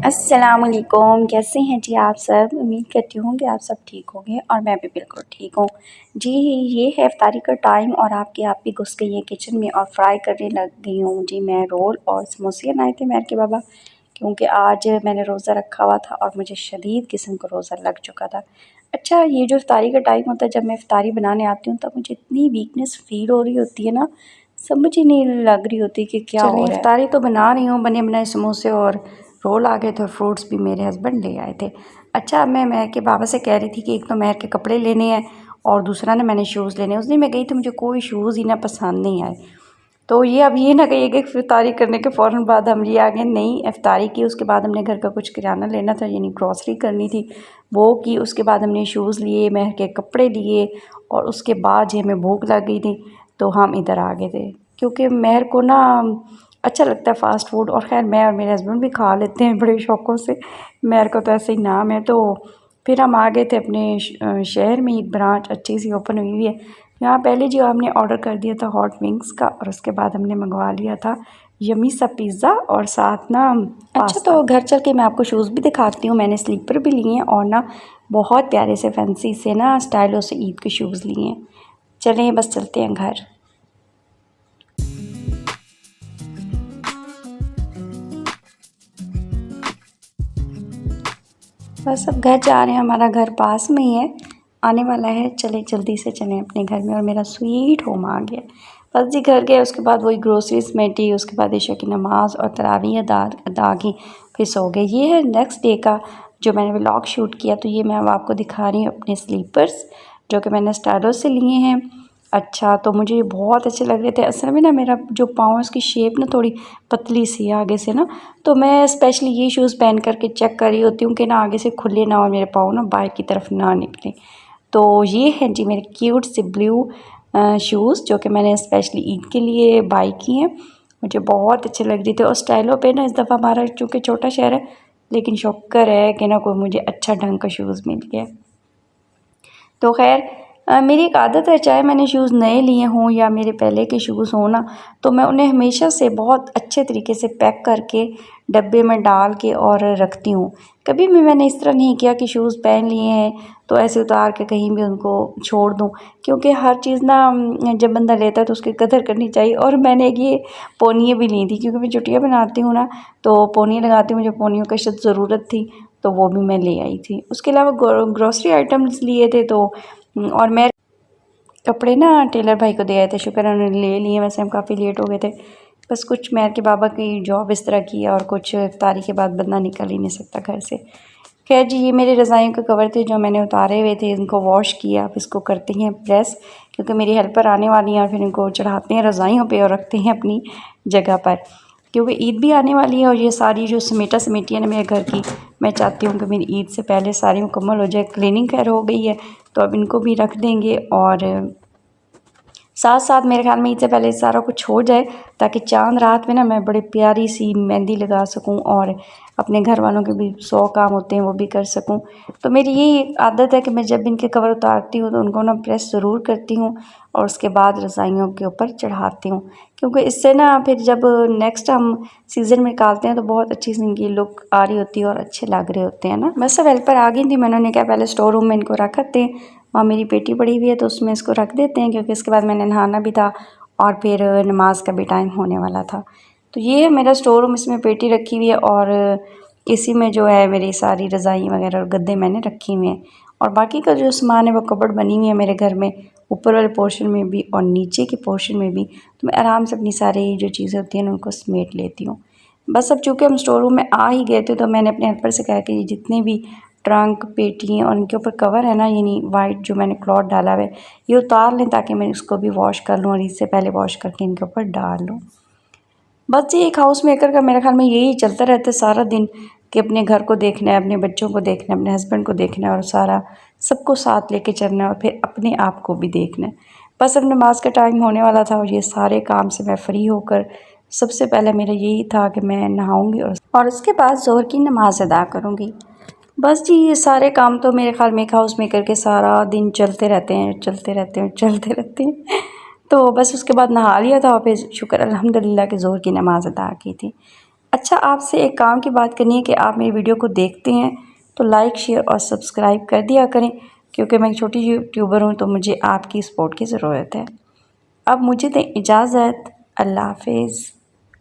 अस्सलामुअलैकुम, कैसे हैं जी आप सब। उम्मीद करती हूँ कि आप सब ठीक होंगे और मैं भी बिल्कुल ठीक हूँ जी। ये है इफ्तारी का टाइम और आप भी घुस गई हैं किचन में और फ्राई करने लग गई हूँ जी। मैं रोल और समोसे बनाए थे मेहर के बाबा, क्योंकि आज मैंने रोज़ा रखा हुआ था और मुझे शदीद किस्म का रोज़ा लग चुका था। अच्छा, ये जो इफ्तारी का टाइम होता है, जब मैं इफ्तारी बनाने आती हूँ तब मुझे इतनी वीकनेस फील हो रही होती है ना, समझ ही नहीं लग रही होती कि क्या हो रहा है। इफ्तारी तो बना रही हूँ, बने बनाए समोसे और रोल आ गए थे और फ्रूट्स भी मेरे हस्बैंड ले आए थे। अच्छा, मैं मेहर के बाबा से कह रही थी कि एक तो मेहर के कपड़े लेने हैं और दूसरा ना मैंने शूज़ लेने हैं। उस दिन मैं गई तो मुझे कोई शूज़ ही ना पसंद नहीं आए। तो ये अब ये ना कहिए कि इफ्तारी करने के फ़ौरन बाद हम ये आ गए, नहीं इफ्तारी की, उसके बाद हमने घर का कुछ किराना लेना था यानी ग्रॉसरी करनी थी, वो की। उसके बाद हमने शूज़ लिए, मेहर के कपड़े लिए और उसके बाद जो हमें भूख लग गई थी तो हम इधर आ गए थे, क्योंकि मेहर को ना अच्छा लगता है फ़ास्ट फूड। और ख़ैर मैं और मेरे हस्बैंड भी खा लेते हैं बड़े शौक़ों से, मेहर को तो ऐसे ही नाम है। तो फिर हम आ गए थे अपने शहर में, एक ब्रांच अच्छी सी ओपन हुई है यहाँ। पहले जो हमने ऑर्डर कर दिया था हॉट विंग्स का और उसके बाद हमने मंगवा लिया था यमी सा पिज़्ज़ा और साथ ना अच्छा, तो घर चल के मैं आपको शूज़ भी दिखाती हूँ। मैंने स्लीपर भी लिए हैं और ना बहुत प्यारे से फैंसी से ना स्टाइलों से ईद के शूज़ लिए हैं। चलें बस चलते हैं घर। बस अब घर जा रहे हैं, हमारा घर पास में ही है, आने वाला है। चले जल्दी से चलें अपने घर में और मेरा स्वीट होम आ गया। बस जी घर गए, उसके बाद वही ग्रोसरी समेटी, उसके बाद ईशा की नमाज़ और तरावी अदा की, फिर सो गए। ये है नेक्स्ट डे का जो मैंने व्लॉग शूट किया। तो ये मैं अब आपको दिखा रही हूँ अपने स्लीपर्स जो कि मैंने स्टाइलो से लिए हैं। अच्छा, तो मुझे बहुत अच्छे लग रहे थे। असल में ना मेरा जो पाँव है उसकी शेप ना थोड़ी पतली सी है आगे से ना, तो मैं स्पेशली ये शूज़ पहन करके चेक कर रही होती हूँ कि ना आगे से खुले ना और मेरे पाँव ना बाहर की तरफ ना निकले। तो ये हैं जी मेरे क्यूट से ब्लू शूज़ जो कि मैंने स्पेशली ईद के लिए बाई किए हैं। मुझे बहुत अच्छे लग रहे थे और स्टाइलों पे ना इस दफ़ा हमारा चूँकि छोटा शहर है, लेकिन शुक्र है कि ना कोई मुझे अच्छा ढंग का शूज़ मिल गया। तो खैर मेरी एक आदत है, चाहे मैंने शूज़ नए लिए हों या मेरे पहले के शूज़ हों ना, तो मैं उन्हें हमेशा से बहुत अच्छे तरीके से पैक करके डब्बे में डाल के और रखती हूँ। कभी भी मैंने इस तरह नहीं किया कि शूज़ पहन लिए हैं तो ऐसे उतार के कहीं भी उनको छोड़ दूँ, क्योंकि हर चीज़ ना जब बंदा लेता है तो उसकी कदर करनी चाहिए। और मैंने ये पोनियाँ भी ली थी, क्योंकि मैं चुटिया बनाती हूँ ना, तो पोनियाँ लगाती हूँ, मुझे पोनियों की सख्त ज़रूरत थी तो वो भी मैं ले आई थी। उसके अलावा ग्रॉसरी आइटम्स लिए थे तो और मैं कपड़े ना टेलर भाई को दे आए थे, शुक्र है उन्होंने ले लिए, वैसे हम काफ़ी लेट हो गए थे। बस कुछ मेहर के बाबा की जॉब इस तरह की है और कुछ इफ्तारी के बाद बंदा निकल ही नहीं सकता घर से। खैर जी, ये मेरे रज़ाइयों के कवर थे जो मैंने उतारे हुए थे, इनको वॉश किया। अब इसको करते हैं प्रेस, क्योंकि मेरी हेल्पर आने वाली हैं और फिर इनको चढ़ाते हैं रज़ाइयों पे और रखते हैं अपनी जगह पर, क्योंकि ईद भी आने वाली है। और ये सारी जो समेटी है ना मेरे घर की, मैं चाहती हूँ कि मेरी ईद से पहले सारी मुकम्मल हो जाए। क्लीनिंग खैर हो गई है तो अब इनको भी रख देंगे और साथ साथ मेरे ख्याल में ईद से पहले सारा कुछ हो जाए, ताकि चाँद रात में ना मैं बड़ी प्यारी सी मेहंदी लगा सकूं और अपने घर वालों के भी 100 काम होते हैं वो भी कर सकूं। तो मेरी यही आदत है कि मैं जब इनके कवर उतारती हूँ तो उनको ना प्रेस ज़रूर करती हूँ और उसके बाद रज़ाइयों के ऊपर चढ़ाती हूँ, क्योंकि इससे ना फिर जब नेक्स्ट हम सीज़न में निकालते हैं तो बहुत अच्छी सी इनकी लुक आ रही होती है और अच्छे लग रहे होते हैं ना। बस अब हेल्पर आ गई थी, मैंने कहा पहले स्टोर रूम में इनको रखते हैं, वहाँ मेरी पेटी पड़ी हुई है तो उसमें इसको रख देते हैं, क्योंकि इसके बाद मैंने नहाना भी था और फिर नमाज का भी टाइम होने वाला था। तो ये है मेरा स्टोर रूम, इसमें पेटी रखी हुई है और इसी में जो है मेरी सारी रज़ाई वगैरह और गद्दे मैंने रखे हुए हैं। और बाकी का जो सामान है वो कबर्ड बनी हुई है मेरे घर में, ऊपर वाले पोर्शन में भी और नीचे के पोर्शन में भी। तो मैं आराम से अपनी सारी जो चीज़ें होती हैं उनको समेट लेती हूँ। बस अब चूँकि हम स्टोर रूम में आ ही गए थे तो मैंने अपने हेल्पर से कहा कि जितने भी ट्रंक, पेटी और इनके ऊपर कवर है ना, यानी वाइट जो मैंने क्लॉथ डाला हुआ है, ये उतार लें ताकि मैं इसको भी वॉश कर लूँ और इससे पहले वॉश करके इनके ऊपर डाल लूँ। बस जी एक हाउस मेकर का मेरे ख्याल में यही चलता रहता है सारा दिन, कि अपने घर को देखना है, अपने बच्चों को देखना है, अपने हस्बैंड को देखना है और सारा सबको साथ लेके चलना है और फिर अपने आप को भी देखना है। बस अब नमाज का टाइम होने वाला था और ये सारे काम से मैं फ़्री होकर सबसे पहले मेरा यही था कि मैं नहाऊंगी और उसके बाद ज़ोहर की नमाज़ अदा करूँगी। बस जी ये सारे काम तो मेरे ख्याल में एक हाउस मेकर के सारा दिन चलते रहते हैं, चलते रहते हैं, चलते रहते हैं। तो बस उसके बाद नहा लिया था और फिर शुक्र अल्हम्दुलिल्लाह कि ज़ोहर की नमाज़ अदा की थी। अच्छा, आपसे एक काम की बात करनी है कि आप मेरी वीडियो को देखते हैं तो लाइक शेयर और सब्सक्राइब कर दिया करें, क्योंकि मैं एक छोटी यूट्यूबर हूँ तो मुझे आपकी सपोर्ट की ज़रूरत है। अब मुझे दें इजाज़त। अल्लाह हाफिज़।